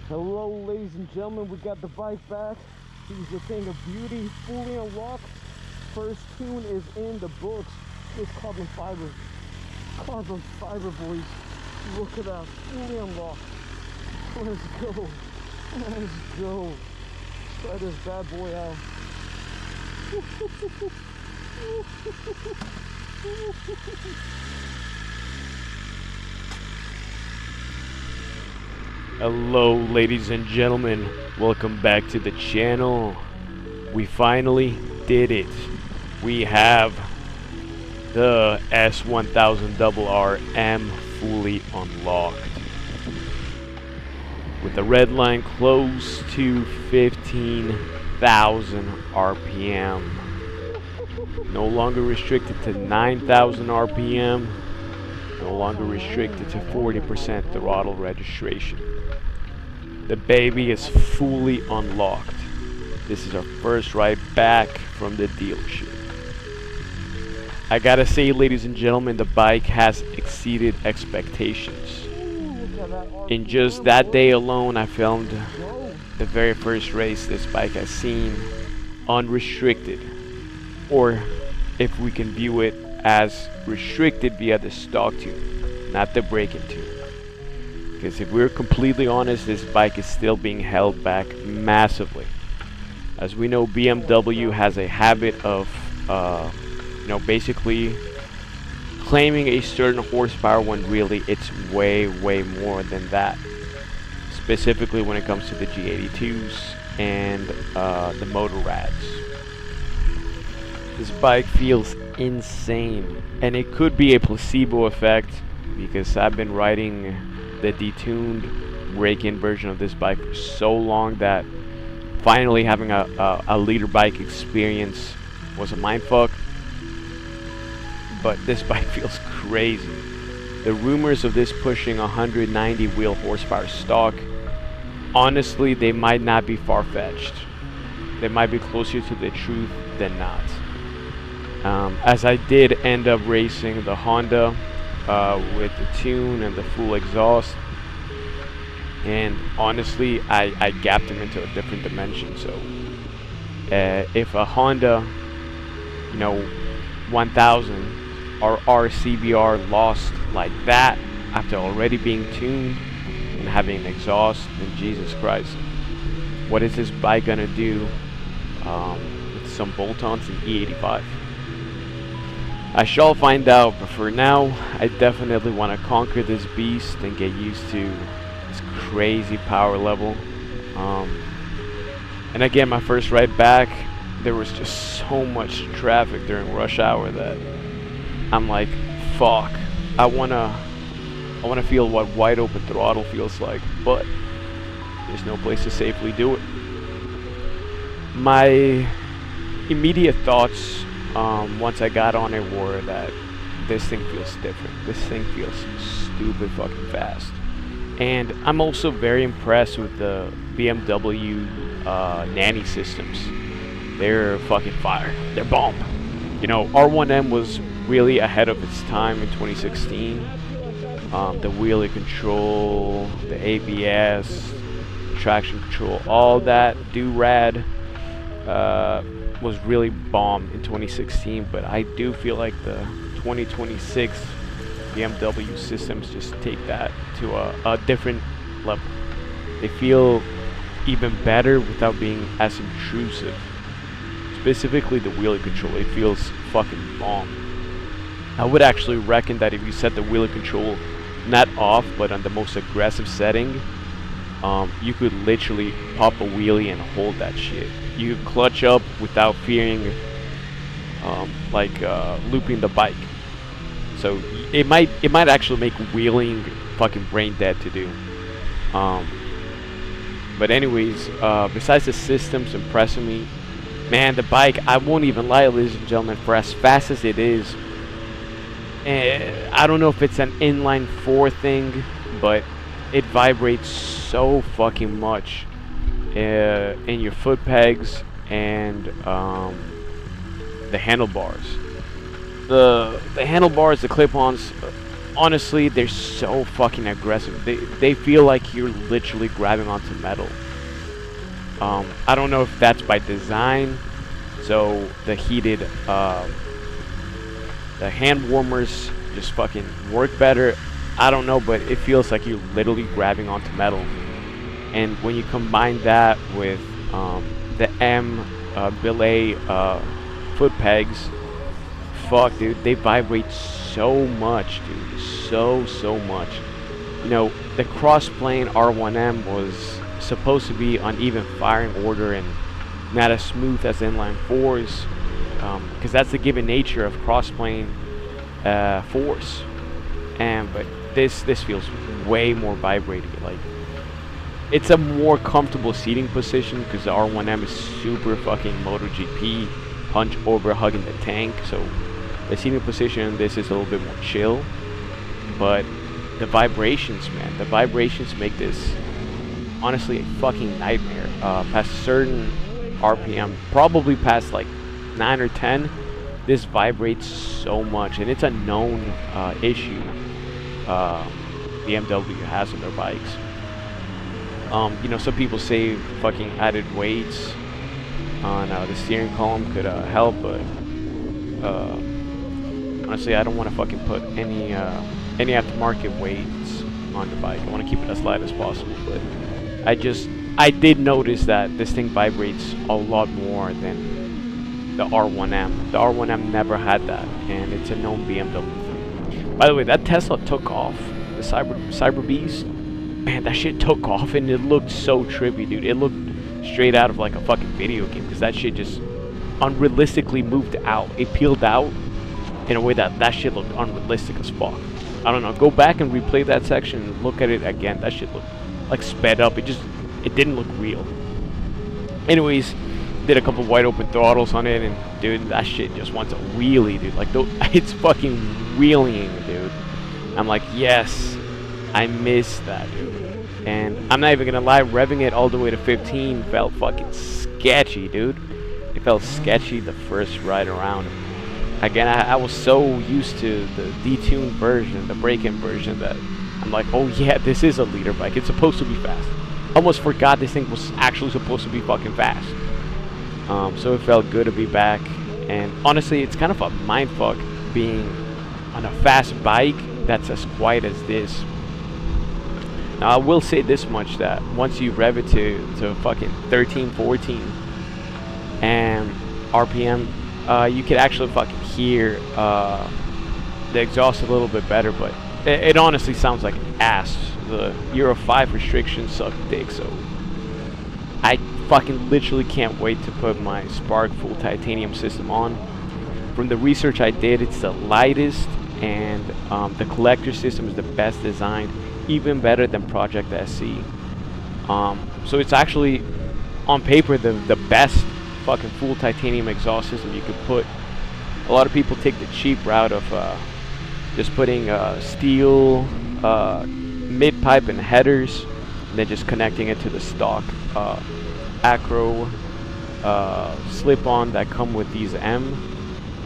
Hello ladies and gentlemen, we got the bike back. He's a thing of beauty, fully unlocked. First tune is in the books. It's carbon fiber. Carbon fiber, boys. Look at that, fully unlocked. Let's go. Let's go. Try this bad boy out. Hello ladies and gentlemen, welcome back to the channel. We finally did it. We have the S1000RR M fully unlocked. With the red line close to 15,000 RPM. No longer restricted to 9,000 RPM. No longer restricted to 40% throttle registration. The baby is fully unlocked. This is our first ride back from the dealership. I gotta say, ladies and gentlemen, the bike has exceeded expectations. In just that day alone, I filmed the very first race this bike has seen unrestricted, or if we can view it as restricted via the stock tune, not the break-in tune. Because if we're completely honest, this bike is still being held back massively. As we know, BMW has a habit of, basically claiming a certain horsepower when really it's way more than that. Specifically when it comes to the G82s and the Motorrads. This bike feels insane, and it could be a placebo effect because I've been riding the detuned break-in version of this bike for so long that finally having a leader bike experience was a mindfuck. But this bike feels crazy. The rumors of this pushing 190 wheel horsepower stock, honestly, they might not be far-fetched. They might be closer to the truth than not. As I did end up racing the Honda with the tune and the full exhaust, and honestly I gapped them into a different dimension. So if a Honda 1000 or RCBR lost like that after already being tuned and having an exhaust, then Jesus Christ, what is this bike gonna do with some bolt-ons and E85? I shall find out, but for now, I definitely want to conquer this beast and get used to this crazy power level. And again, my first ride back, there was just so much traffic during rush hour that I'm like, fuck. I wanna feel what wide open throttle feels like, but there's no place to safely do it. My immediate thoughts once I got on it were that this thing feels different. This thing feels stupid fucking fast. And I'm also very impressed with the BMW nanny systems. They're fucking fire. They're bomb. R1M was really ahead of its time in 2016. The wheelie control, the ABS, traction control, all that do-rad was really bomb in 2016, but I do feel like the 2026 BMW systems just take that to a different level. They feel even better without being as intrusive. Specifically the wheelie control, it feels fucking bomb. I would actually reckon that if you set the wheelie control not off but on the most aggressive setting, you could literally pop a wheelie and hold that shit. You could clutch up without fearing looping the bike. So it might actually make wheeling fucking brain dead to do. But anyways, besides the systems impressing me, man, the bike, I won't even lie, ladies and gentlemen, for as fast as it is, I don't know if it's an inline 4 thing, but it vibrates so fucking much in your foot pegs and the handlebars. The handlebars, the clip-ons, honestly, they're so fucking aggressive. They feel like you're literally grabbing onto metal. I don't know if that's by design, so the heated the hand warmers just fucking work better. I don't know, but it feels like you're literally grabbing onto metal. And when you combine that with the M belay foot pegs, fuck, dude, they vibrate so much, dude, so much. You know, the cross-plane R1M was supposed to be on even firing order and not as smooth as inline fours, because that's the given nature of cross-plane fours. But this feels way more vibrating. Like, it's a more comfortable seating position because the R1M is super fucking MotoGP, punch over hugging the tank. So the seating position in this is a little bit more chill. But the vibrations, man, the vibrations make this honestly a fucking nightmare. Past certain RPM, probably past like 9 or 10, this vibrates so much, and it's a known issue BMW has on their bikes. You know, some people say fucking added weights on the steering column could help, but honestly, I don't want to fucking put any aftermarket weights on the bike. I want to keep it as light as possible, but I did notice that this thing vibrates a lot more than the R1M. The R1M never had that, and it's a known BMW thing. By the way, that Tesla took off, the Cyber Beast. Man, that shit took off, and it looked so trippy, dude. It looked straight out of like a fucking video game, because that shit just unrealistically moved out. It peeled out in a way that shit looked unrealistic as fuck. I don't know. Go back and replay that section and look at it again. That shit looked like sped up. It didn't look real. Anyways, did a couple wide open throttles on it, and dude, that shit just wants a wheelie, dude. Like, it's fucking wheeling, dude. I'm like, yes, I miss that, dude. And I'm not even gonna lie, revving it all the way to 15 felt fucking sketchy, dude. It felt sketchy the first ride around. Again, I was so used to the detuned version, the break-in version, that I'm like, oh yeah, this is a leader bike. It's supposed to be fast. Almost forgot this thing was actually supposed to be fucking fast. So it felt good to be back. And honestly, it's kind of a mindfuck being on a fast bike that's as quiet as this. Now, I will say this much, that once you rev it to fucking 13, 14 and RPM, you could actually fucking hear the exhaust a little bit better, but it honestly sounds like ass. The Euro 5 restrictions suck dick, so I fucking literally can't wait to put my Spark full titanium system on. From the research I did, it's the lightest, and the collector system is the best designed, even better than Project SC. So it's actually, on paper, the best fucking full titanium exhaust system you could put. A lot of people take the cheap route of just putting steel mid pipe and headers, and then just connecting it to the stock acro slip-on that come with these M.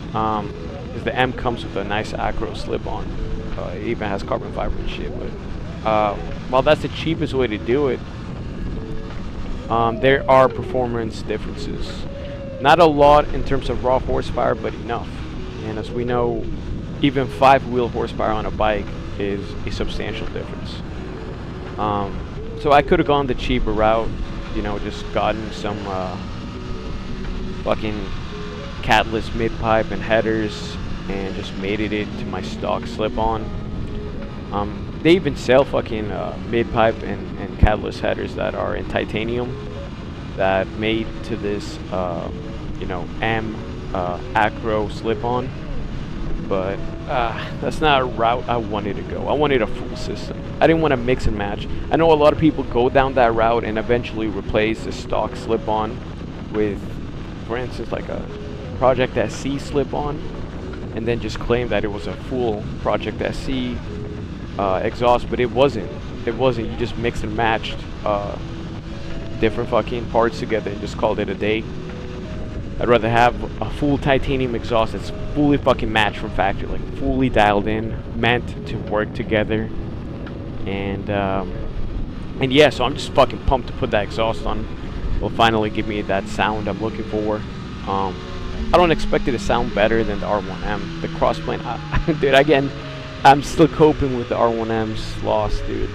Because the M comes with a nice acro slip-on. It even has carbon fiber and shit. But while that's the cheapest way to do it, there are performance differences. Not a lot in terms of raw horsepower, but enough. And as we know, even 5-wheel horsepower on a bike is a substantial difference. So I could have gone the cheaper route, you know, just gotten some fucking catalyst mid-pipe and headers and just mated it to my stock slip-on. They even sell fucking mid-pipe and catalyst headers that are in titanium that made to this you know, M acro slip-on, but that's not a route I wanted to go. I wanted a full system. I didn't want to mix and match. I know a lot of people go down that route and eventually replace the stock slip-on with, for instance, like a Project SC slip-on, and then just claim that it was a full Project SC exhaust, but it wasn't. It wasn't. You just mixed and matched different fucking parts together and just called it a day. I'd rather have a full titanium exhaust that's fully fucking matched from factory, like fully dialed in, meant to work together. And yeah, so I'm just fucking pumped to put that exhaust on. Will finally give me that sound I'm looking for. I don't expect it to sound better than the R1M. The crossplane, dude, again, I'm still coping with the R1M's loss, dude.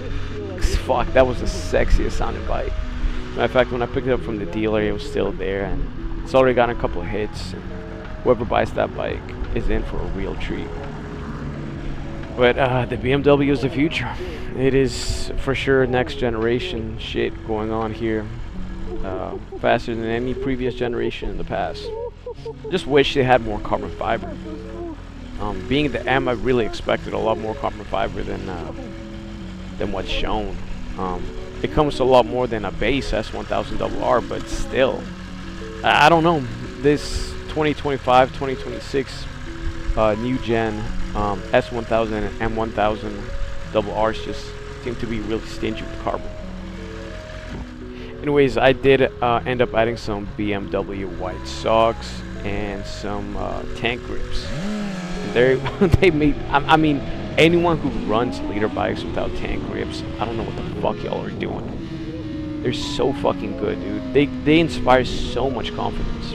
Fuck, that was the sexiest sounding bike. Matter of fact, when I picked it up from the dealer, it was still there, and it's already gotten a couple of hits. And whoever buys that bike is in for a real treat. But the BMW is the future. It is for sure next generation shit going on here. Faster than any previous generation in the past. Just wish they had more carbon fiber. Being the M, I really expected a lot more carbon fiber than what's shown. It comes a lot more than a base S1000RR, but still, I don't know. This 2025, 2026 new gen S1000 and M1000RRs just seem to be really stingy with carbon. Anyways, I did end up adding some BMW white socks and some tank grips. They made. I mean, anyone who runs leader bikes without tank grips, I don't know what the fuck y'all are doing. They're so fucking good, dude. They inspire so much confidence.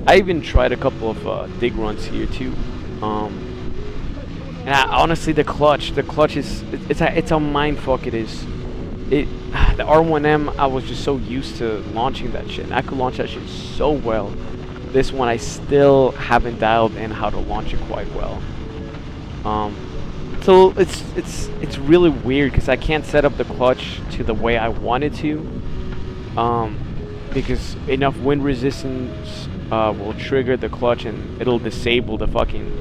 I even tried a couple of dig runs here too. And honestly, the clutch is it's a mind fuck. It is. The R1M, I was just so used to launching that shit, and I could launch that shit so well. This one, I still haven't dialed in how to launch it quite well. So it's really weird because I can't set up the clutch to the way I wanted to. Because enough wind resistance will trigger the clutch and it'll disable the fucking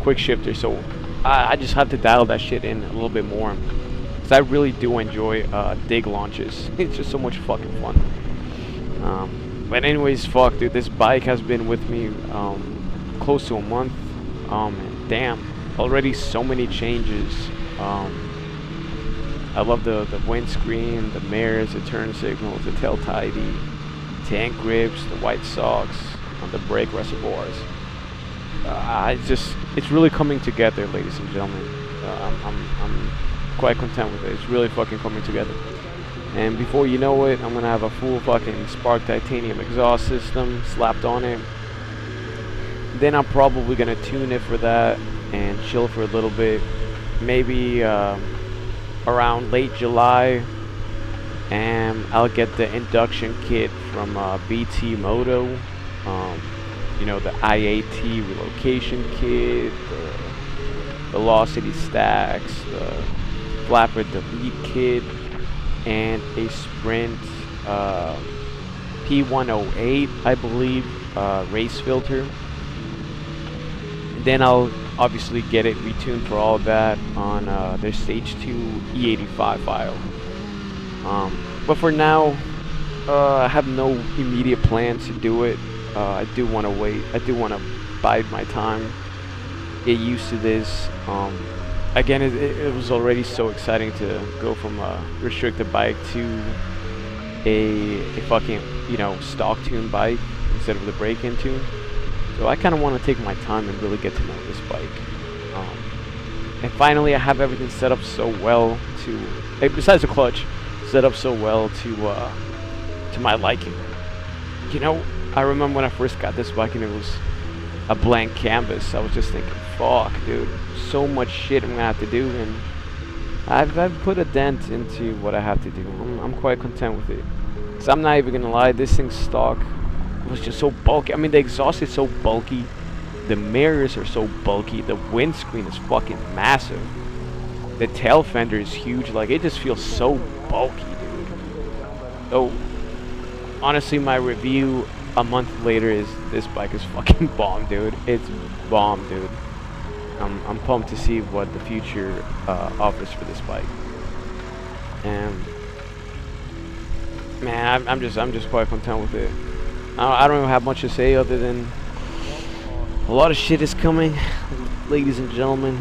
quick shifter. So I just have to dial that shit in a little bit more. Because I really do enjoy dig launches. It's just so much fucking fun. But anyways, fuck, dude, this bike has been with me close to a month. And damn, already so many changes. I love the windscreen, the mirrors, the turn signals, the tail tidy, tank grips, the white socks, and the brake reservoirs. It's really coming together, ladies and gentlemen. I'm quite content with it. It's really fucking coming together. And before you know it, I'm gonna have a full fucking Spark titanium exhaust system slapped on it. Then I'm probably gonna tune it for that and chill for a little bit. Maybe around late July, and I'll get the induction kit from BT Moto. You know, the IAT relocation kit, the velocity stacks, the flapper delete kit, and a Sprint P108, I believe, race filter. Then I'll obviously get it retuned for all of that on their Stage 2 E85 file. But for now, I have no immediate plans to do it. I do want to wait. I do want to bide my time, get used to this. Again, it was already so exciting to go from a restricted bike to a fucking, you know, stock tune bike instead of the break-in tune. So I kind of want to take my time and really get to know this bike. And finally, I have everything set up so well to, besides the clutch, set up so well to my liking. You know, I remember when I first got this bike and it was a blank canvas. I was just thinking, fuck, dude, so much shit I'm gonna have to do, and I've put a dent into what I have to do. I'm quite content with it. So I'm not even gonna lie, this thing's stock was just so bulky. I mean, the exhaust is so bulky, the mirrors are so bulky, the windscreen is fucking massive, the tail fender is huge. Like, it just feels so bulky, dude. So honestly, my review a month later is this bike is fucking bomb, dude. It's bomb, dude. I'm pumped to see what the future offers for this bike. And man, I'm just quite content with it. I don't even have much to say other than a lot of shit is coming, ladies and gentlemen.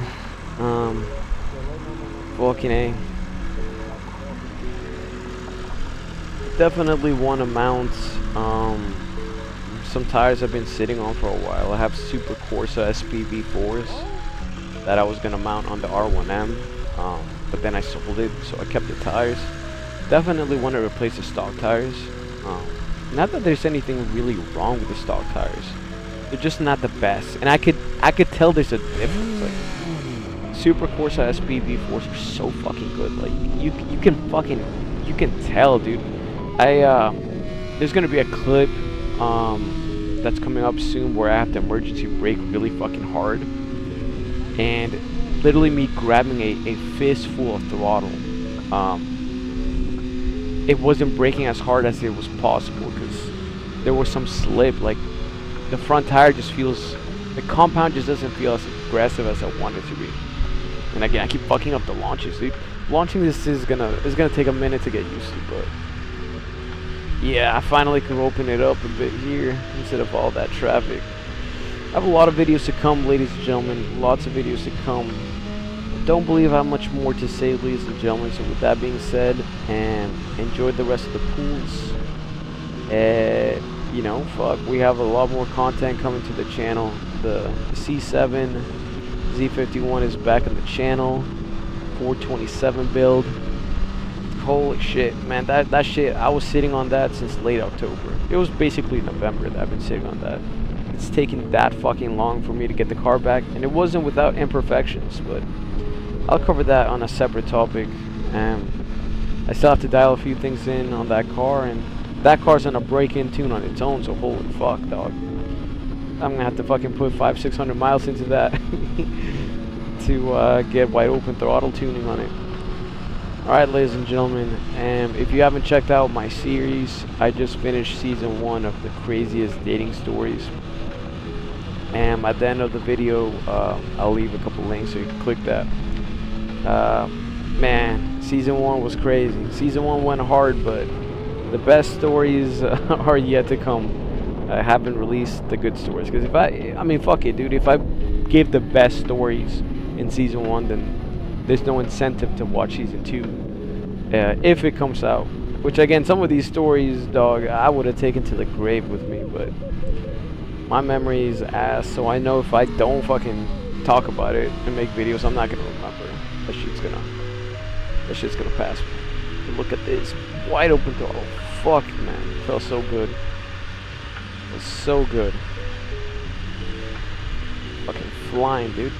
Fucking A. Definitely want to mount some tires I've been sitting on for a while. I have Super Corsa SPV4s that I was gonna mount on the R1M, but then I sold it, so I kept the tires. Definitely want to replace the stock tires. Not that there's anything really wrong with the stock tires, they're just not the best, and I could tell there's a difference. Like, Super Corsa SPV4s are so fucking good. Like, you can tell, dude. There's gonna be a clip that's coming up soon where I have to emergency brake really fucking hard, and literally me grabbing a fistful of throttle. It wasn't braking as hard as it was possible because there was some slip. Like, the front tire just feels, the compound just doesn't feel as aggressive as I want it to be. And again, I keep fucking up the launches, dude. Launching this is gonna take a minute to get used to, but yeah, I finally can open it up a bit here instead of all that traffic. I have a lot of videos to come, ladies and gentlemen. Lots of videos to come. Don't believe how much more to say, ladies and gentlemen. So with that being said, and enjoy the rest of the pools. You know, fuck, we have a lot more content coming to the channel. The C7 Z51 is back on the channel. 427 build. Holy shit, man, that shit, I was sitting on that since late October. It was basically November that I've been sitting on that. It's taken that fucking long for me to get the car back, and it wasn't without imperfections, but I'll cover that on a separate topic. And I still have to dial a few things in on that car, and that car's on a break-in tune on its own, so holy fuck, dog. I'm gonna have to fucking put 500-600 miles into that to get wide open throttle tuning on it. Alright, ladies and gentlemen, if you haven't checked out my series, I just finished season 1 of the craziest dating stories. And at the end of the video, I'll leave a couple links so you can click that. Man, season 1 was crazy. Season 1 went hard, but the best stories are yet to come. I haven't released the good stories, because if I mean, fuck it, dude. If I gave the best stories in season 1, then there's no incentive to watch season 2 if it comes out. Which, again, some of these stories, dog, I would have taken to the grave with me, but my memory is ass, so I know if I don't fucking talk about it and make videos, I'm not gonna remember. That shit's gonna pass me. But look at this wide open throttle. Fuck, man, it felt so good. It was so good. Fucking flying, dude.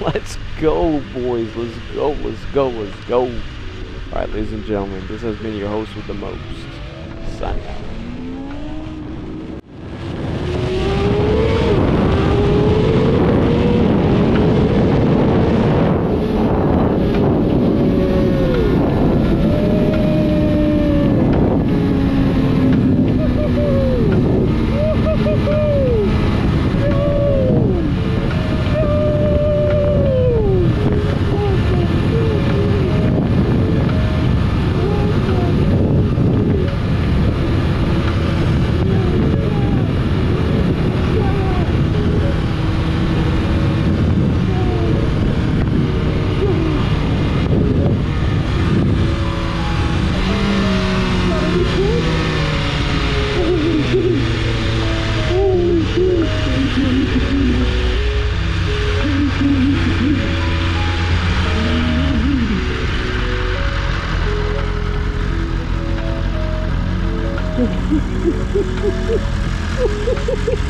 Let's go, boys. Let's go, let's go, let's go. Alright, ladies and gentlemen, this has been your host with the most. Signing out. Ha ha ha!